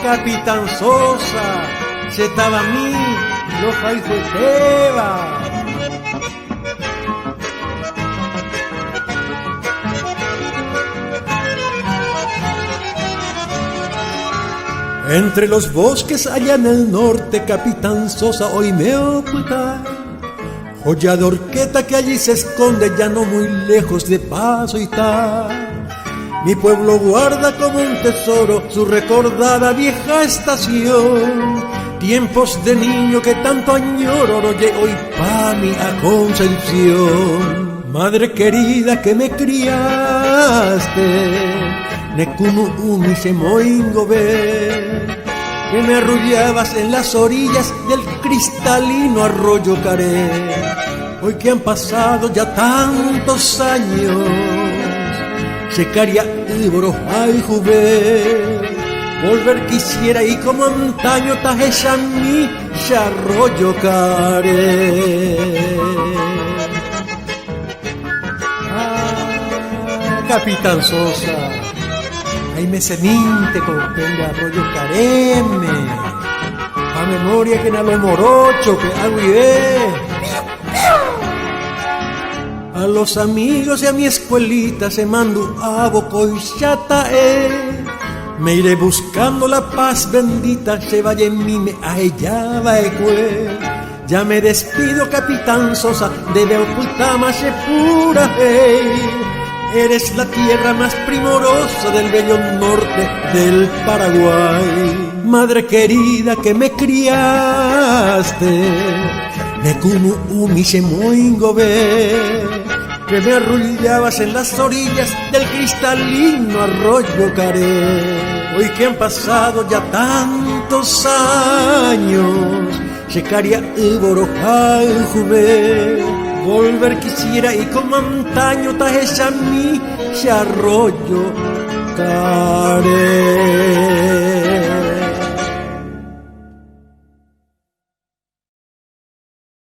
Capitán Sosa, se estaba a mí, lo jaijo teba. Entre los bosques allá en el norte, Capitán Sosa, hoy me oculta. Joya de horqueta que allí se esconde, ya no muy lejos de paso y está. Mi pueblo guarda como un tesoro su recordada vieja estación. Tiempos de niño que tanto añoro, oye hoy pa' mi a Concepción. Madre querida que me criaste, Nekunu umi se moingobe, que me arrullabas en las orillas del cristalino arroyo Caré. Hoy que han pasado ya tantos años, Checaria Iboro ay juve, volver quisiera y como antaño tajecha mi arroyo Caré. Capitán Sosa, ay me seminte con de arroyo Careme, a memoria que na lo morocho que agüidé. A los amigos y a mi escuelita se mando a bocoichatae. Me iré buscando la paz bendita, se vaya en mí me a ella vaecue. Ya me despido, Capitán Sosa, debe ocultar más pura hey. Eres la tierra más primorosa del bello norte del Paraguay. Madre querida que me criaste, Nekunu umi se moingobe, que me arrullabas en las orillas del cristalino arroyo Caré. Hoy que han pasado ya tantos años, Checaria Iboro ay juve, volver quisiera y como antaño tajecha mi arroyo Caré.